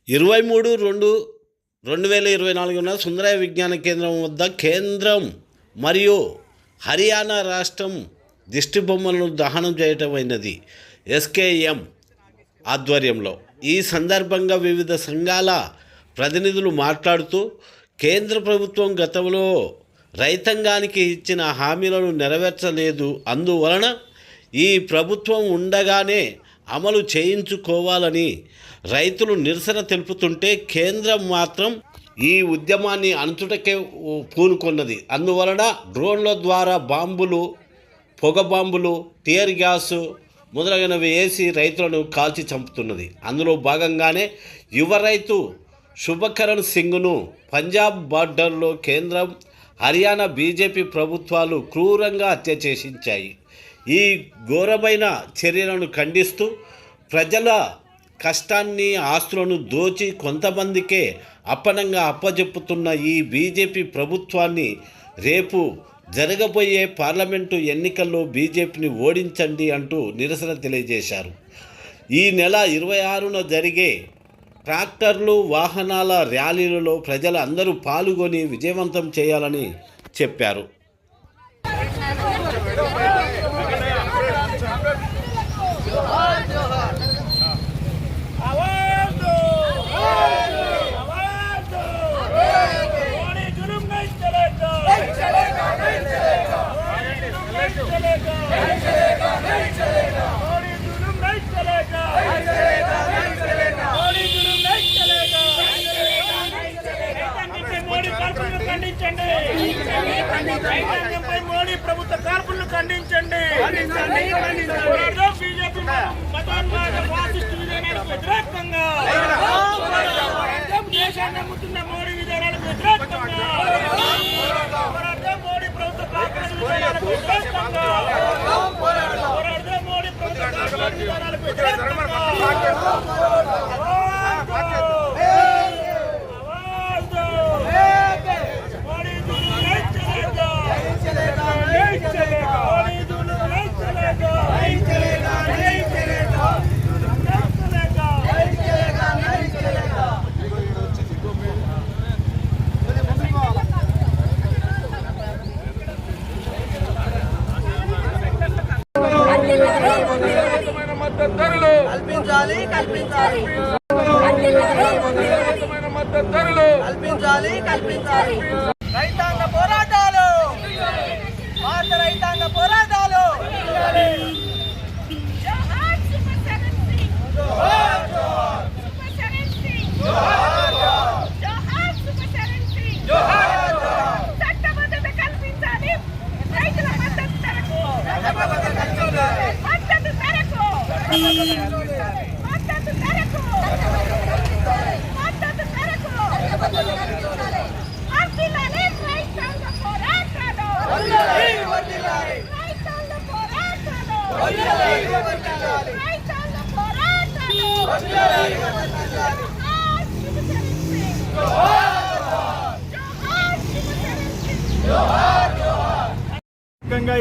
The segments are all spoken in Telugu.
23/2/2024 సుందరయ్య విజ్ఞాన కేంద్రం వద్ద కేంద్రం మరియు హర్యానా రాష్ట్రం దిష్టిబొమ్మలను దహనం చేయటమైనది SKM ఆధ్వర్యంలో. ఈ సందర్భంగా వివిధ సంఘాల ప్రతినిధులు మాట్లాడుతూ కేంద్ర ప్రభుత్వం గతంలో రైతాంగానికి ఇచ్చిన హామీలను నెరవేర్చలేదు, అందువలన ఈ ప్రభుత్వం ఉండగానే అమలు చేయించుకోవాలని రైతులు నిరసన తెలుపుతుంటే కేంద్రం మాత్రం ఈ ఉద్యమాన్ని అణచుటకే పూనుకొన్నది. అందువలన డ్రోన్ల ద్వారా బాంబులు, పొగ బాంబులు, టియర్ గ్యాసు మొదలైనవి వేసి రైతులను కాల్చి చంపుతున్నది. అందులో భాగంగానే యువ రైతు శుభకరణ్ సింగ్ను పంజాబ్ బార్డర్లో కేంద్రం, హర్యానా బీజేపీ ప్రభుత్వాలు క్రూరంగా హత్య చేసించాయి. ఈ ఘోరమైన చర్యలను ఖండిస్తూ ప్రజల కష్టాన్ని, ఆస్తులను దోచి కొంతమందికే అప్పనంగా అప్పజెప్పుతున్న ఈ బీజేపీ ప్రభుత్వాన్ని రేపు జరగబోయే పార్లమెంటు ఎన్నికల్లో బీజేపీని ఓడించండి అంటూ నిరసన తెలియజేశారు. ఈ నెల 26న జరిగే ట్రాక్టర్లు, వాహనాల ర్యాలీలలో ప్రజలు అందరూ పాల్గొని విజయవంతం చేయాలని చెప్పారు. మోడీ ప్రభుత్వ కార్పులను ఖండించండి. బీజేపీ మతోన్మాద ఫాసిస్టు విధానాలకు వ్యతిరేకంగా, దేశాన్ని నమ్ముతున్న మోడీ విధానాలకు వ్యతిరేకంగా, మోడీ ప్రభుత్వ కార్పొరేట్ విధానాలకు వ్యతిరేకంగా, మోడీ ప్రభుత్వ కార్పొరేట్ విధానాలకు వ్యతిరేకంగా కల్పించాలి రైతాంగ పోరాటాలు, భారత రైతాంగ పోరాటాలు.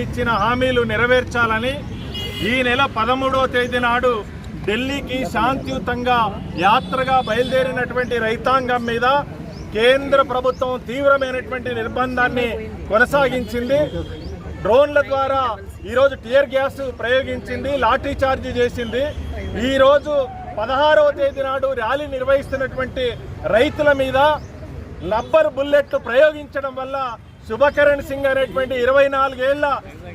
ఇచ్చిన హామీలు నెరవేర్చాలని ఈ నెల 13వ తేదీ నాడు ఢిల్లీకి శాంతియుతంగా యాత్రగా బయలుదేరినటువంటి రైతాంగం మీద కేంద్ర ప్రభుత్వం తీవ్రమైనటువంటి నిర్బంధాన్ని కొనసాగించింది. డ్రోన్ల ద్వారా ఈరోజు టియర్ గ్యాస్ ప్రయోగించింది, లాఠీ చార్జ్ చేసింది. ఈరోజు 16వ తేదీ నాడు ర్యాలీ నిర్వహిస్తున్నటువంటి రైతుల మీద రబ్బర్ బుల్లెట్లు ప్రయోగించడం వల్ల శుభకరణ్ సింగ్ అనేటువంటి 24 ఏళ్ల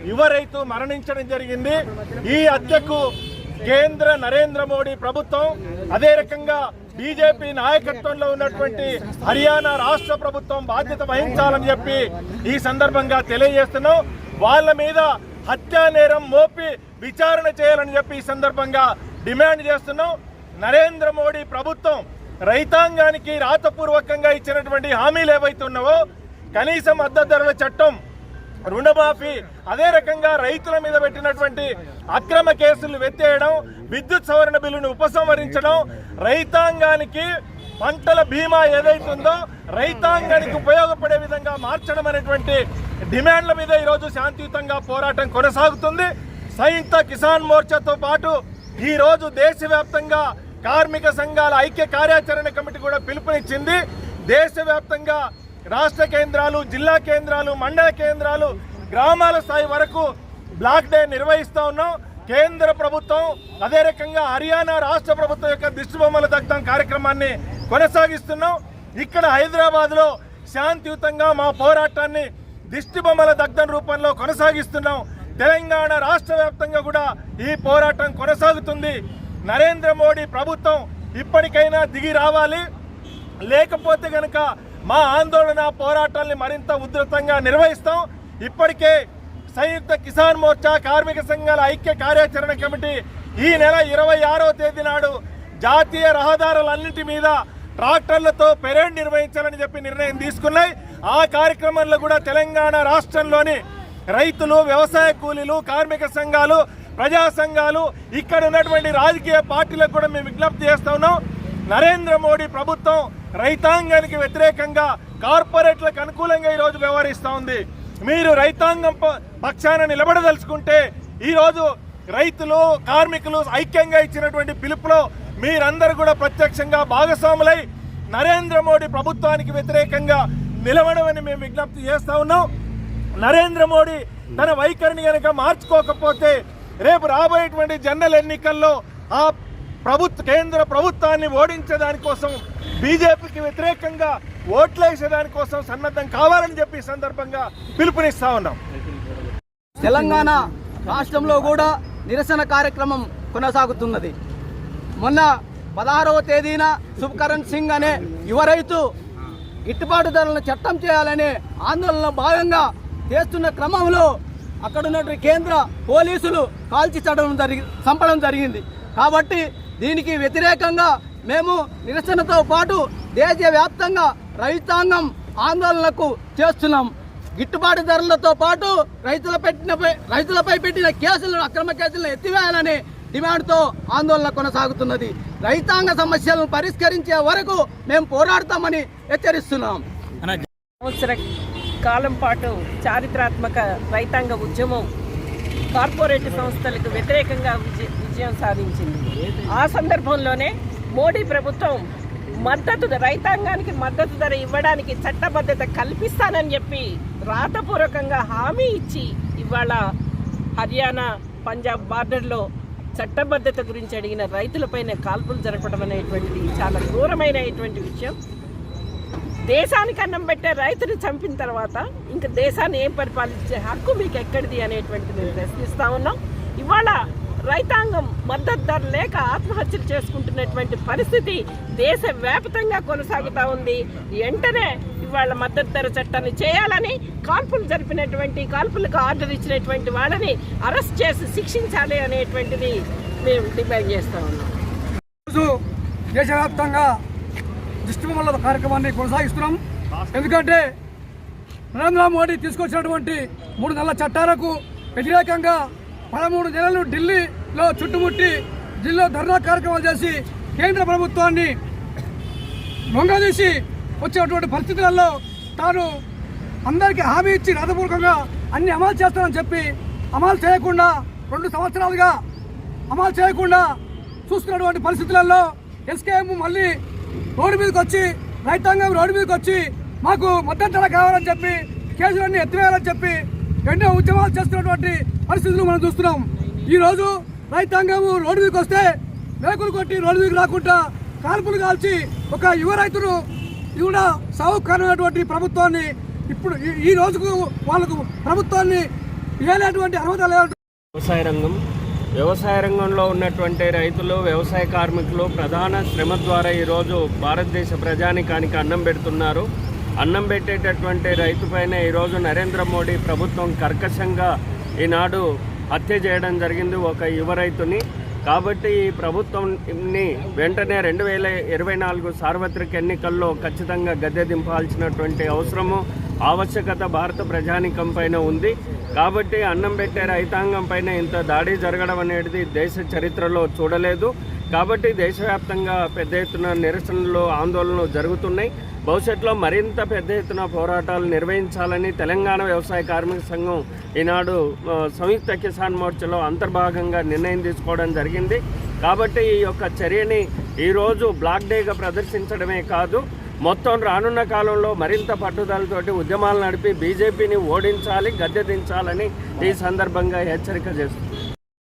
యువ రైతు మరణించడం జరిగింది. ఈ హత్యకు కేంద్ర నరేంద్ర మోడీ ప్రభుత్వం, అదే రకంగా బీజేపీ నాయకత్వంలో ఉన్నటువంటి హర్యానా రాష్ట్ర ప్రభుత్వం బాధ్యత వహించాలని చెప్పి ఈ సందర్భంగా తెలియజేస్తున్నాం. వాళ్ళ మీద హత్యా నేరం మోపి విచారణ చేయాలని చెప్పి ఈ సందర్భంగా డిమాండ్ చేస్తున్నాం. నరేంద్ర మోడీ ప్రభుత్వం రైతాంగానికి రాతపూర్వకంగా ఇచ్చినటువంటి హామీలు ఏవైతే ఉన్నావో, కనీస మద్దతు ధరల చట్టం, రుణమాఫీ, అదే రకంగా రైతుల మీద పెట్టినటువంటి అక్రమ కేసులు ఎత్తేయడం, విద్యుత్ సవరణ బిల్లును ఉపసంహరించడం, రైతాంగానికి పంటల బీమా ఏదైతుందో రైతాంగానికి ఉపయోగపడే విధంగా మార్చడం అనేటువంటి డిమాండ్ల మీద ఈరోజు శాంతియుతంగా పోరాటం కొనసాగుతుంది. సంయుక్త కిసాన్ మోర్చాతో పాటు ఈరోజు దేశవ్యాప్తంగా కార్మిక సంఘాల ఐక్య కార్యాచరణ కమిటీ కూడా పిలుపునిచ్చింది. దేశవ్యాప్తంగా రాష్ట్ర కేంద్రాలు, జిల్లా కేంద్రాలు, మండల కేంద్రాలు, గ్రామాల స్థాయి వరకు బ్లాక్ డే నిర్వహిస్తూ ఉన్నాం. కేంద్ర ప్రభుత్వం అదే రకంగా హర్యానా రాష్ట్ర ప్రభుత్వం యొక్క దిష్టిబొమ్మల దగ్ధం కార్యక్రమాన్ని కొనసాగిస్తున్నాం. ఇక్కడ హైదరాబాద్లో శాంతియుతంగా మా పోరాటాన్ని దిష్టిబొమ్మల దగ్ధం రూపంలో కొనసాగిస్తున్నాం. తెలంగాణ రాష్ట్ర వ్యాప్తంగా కూడా ఈ పోరాటం కొనసాగుతుంది. నరేంద్ర మోడీ ప్రభుత్వం ఇప్పటికైనా దిగి రావాలి. లేకపోతే కనుక మా ఆందోళన పోరాటాన్ని మరింత ఉధృతంగా నిర్వహిస్తాం. ఇప్పటికే సంయుక్త కిసాన్ మోర్చా కార్మిక సంఘాల ఐక్య కార్యాచరణ కమిటీ ఈ నెల 26వ తేదీ నాడు జాతీయ రహదారులన్నింటి మీద ట్రాక్టర్లతో పెరేడ్ నిర్వహించాలని చెప్పి నిర్ణయం తీసుకున్నాయి. ఆ కార్యక్రమంలో కూడా తెలంగాణ రాష్ట్రంలోని రైతులు, వ్యవసాయ కూలీలు, కార్మిక సంఘాలు, ప్రజా సంఘాలు, ఇక్కడ ఉన్నటువంటి రాజకీయ పార్టీలకు కూడా మేము విజ్ఞప్తి చేస్తా ఉన్నాం. నరేంద్ర మోడీ ప్రభుత్వం రైతాంగానికి వ్యతిరేకంగా, కార్పొరేట్లకు అనుకూలంగా ఈరోజు వ్యవహరిస్తూ ఉంది. మీరు రైతాంగం పక్షాన నిలబడదలుచుకుంటే ఈరోజు రైతులు, కార్మికులు ఐక్యంగా ఇచ్చినటువంటి పిలుపులో మీరందరూ కూడా ప్రత్యక్షంగా భాగస్వాములై నరేంద్ర మోడీ ప్రభుత్వానికి వ్యతిరేకంగా నిలబడమని మేము విజ్ఞప్తి చేస్తా ఉన్నాం. నరేంద్ర మోడీ తన వైఖరిని కనుక మార్చుకోకపోతే రేపు రాబోయేటువంటి జనరల్ ఎన్నికల్లో ఆ కేంద్ర ప్రభుత్వాన్ని ఓడించేదానికోసం, బీజేపీకి వ్యతిరేకంగా ఓట్లేసేదానికోసం సన్నద్ధం కావాలని చెప్పి ఈ సందర్భంగా పిలుపునిస్తా ఉన్నాం. తెలంగాణ రాష్ట్రంలో కూడా నిరసన కార్యక్రమం కొనసాగుతున్నది. మొన్న 16వ తేదీన శుభకరణ్ సింగ్ అనే యువ రైతు గిట్టుబాటు ధరలను చట్టం చేయాలనే ఆందోళనలో భాగంగా చేస్తున్న క్రమంలో అక్కడ ఉన్నటువంటి కేంద్ర పోలీసులు కాల్చి చంపడం జరిగింది. కాబట్టి దీనికి వ్యతిరేకంగా మేము నిరసనతో పాటు దేశవ్యాప్తంగా రైతాంగం ఆందోళనకు చేస్తున్నాం. గిట్టుబాటు ధరలతో పాటు రైతులపై పెట్టిన కేసులను, అక్రమ కేసులను ఎత్తివేయాలనే డిమాండ్తో ఆందోళన కొనసాగుతున్నది. రైతాంగ సమస్యలను పరిష్కరించే వరకు మేము పోరాడతామని హెచ్చరిస్తున్నాం. సంవత్సర కాలం పాటు చారిత్రాత్మక రైతాంగ ఉద్యమం కార్పొరేట్ సంస్థలకు వ్యతిరేకంగా విజయం సాధించింది. ఆ సందర్భంలోనే మోడీ ప్రభుత్వం రైతాంగానికి మద్దతు ధర ఇవ్వడానికి చట్టబద్ధత కల్పిస్తానని చెప్పి రాతపూర్వకంగా హామీ ఇచ్చి ఇవాళ హర్యానా, పంజాబ్ బార్డర్లో చట్టబద్ధత గురించి అడిగిన రైతులపైన కాల్పులు జరపడం అనేటువంటిది చాలా ఘోరమైనటువంటి విషయం. దేశానికి అన్నం పెట్టే రైతుని చంపిన తర్వాత ఇంకా దేశాన్ని ఏం పరిపాలించే హక్కు మీకు ఎక్కడిది అనేటువంటిది మేము ప్రశ్నిస్తూ ఉన్నాం. ఇవాళ రైతాంగం మద్దతు ధర లేక ఆత్మహత్యలు చేసుకుంటున్నటువంటి పరిస్థితి దేశవ్యాప్తంగా కొనసాగుతూ ఉంది. వెంటనే ఇవాళ మద్దతు ధర చట్టాన్ని చేయాలని, కాల్పులకు ఆర్డర్ ఇచ్చినటువంటి వాళ్ళని అరెస్ట్ చేసి శిక్షించాలి అనేటువంటిది మేము డిమాండ్ చేస్తూ ఉన్నాం. దేశవ్యాప్తంగా దిష్టిబొమ్మల కార్యక్రమాన్ని కొనసాగిస్తున్నాం. ఎందుకంటే నరేంద్ర మోడీ తీసుకొచ్చినటువంటి 3 నెలల చట్టాలకు వ్యతిరేకంగా 13 నెలలు ఢిల్లీలో చుట్టుముట్టి ఢిల్లీలో ధర్నా కార్యక్రమాలు చేసి కేంద్ర ప్రభుత్వాన్ని లొంగదీసి వచ్చేటువంటి పరిస్థితులలో తాను అందరికీ హామీ ఇచ్చి రాతపూర్వకంగా అన్ని అమలు చేస్తానని చెప్పి అమలు చేయకుండా 2 సంవత్సరాలుగా అమలు చేయకుండా చూస్తున్నటువంటి పరిస్థితులలో ఎస్కేఎం మళ్ళీ రోడ్డు మీదకి వచ్చి, రైతాంగం రోడ్డు మీదకి వచ్చి మాకు మద్దతు ధర కావాలని చెప్పి, కేసులన్నీ ఎత్తివేయాలని చెప్పి ఎన్నో ఉద్యమాలు చేస్తున్నటువంటి పరిస్థితులు మనం చూస్తున్నాం. ఈరోజు రైతాంగం రోడ్డు మీదకి వస్తే మేకులు కొట్టి రోడ్డు మీదకి రాకుండా కాల్పులు కాల్చి ఒక యువ రైతును కూడా సాగు కానటువంటి ప్రభుత్వాన్ని ఇప్పుడు ఈ రోజుకు వాళ్ళకు ప్రభుత్వాన్ని ఏలేటువంటి అర్హత లేదు. వ్యవసాయ రంగంలో ఉన్నటువంటి రైతులు, వ్యవసాయ కార్మికులు ప్రధాన శ్రమ ద్వారా ఈరోజు భారతదేశ ప్రజానికానికి అన్నం పెడుతున్నారు. అన్నం పెట్టేటటువంటి రైతు పైన ఈరోజు నరేంద్ర మోడీ ప్రభుత్వం కర్కశంగా ఈనాడు హత్య చేయడం జరిగింది ఒక యువ రైతుని. కాబట్టి ఈ ప్రభుత్వంని వెంటనే 2024 సార్వత్రిక ఎన్నికల్లో ఖచ్చితంగా గద్దె దింపాల్సినటువంటి అవసరము, ఆవశ్యకత భారత ప్రజానికం పైన ఉంది. కాబట్టి అన్నం పెట్టే రైతాంగం పైన ఇంత దాడి జరగడం అనేది దేశ చరిత్రలో చూడలేదు. కాబట్టి దేశవ్యాప్తంగా పెద్ద ఎత్తున నిరసనలు ఆందోళనలు జరుగుతున్నాయి. భవిష్యత్తులో మరింత పెద్ద ఎత్తున పోరాటాలు నిర్వహించాలని తెలంగాణ వ్యవసాయ కార్మిక సంఘం ఈనాడు సంయుక్త కిసాన్ మోర్చాలో అంతర్భాగంగా నిర్ణయం తీసుకోవడం జరిగింది. కాబట్టి ఈ యొక్క చర్యని ఈరోజు బ్లాక్ డేగా ప్రదర్శించడమే కాదు, మొత్తం రానున్న కాలంలో మరింత పట్టుదలతోటి ఉద్యమాలు నడిపి బీజేపీని ఓడించాలి, గద్దె దించాలని ఈ సందర్భంగా హెచ్చరిక చేస్తుంది.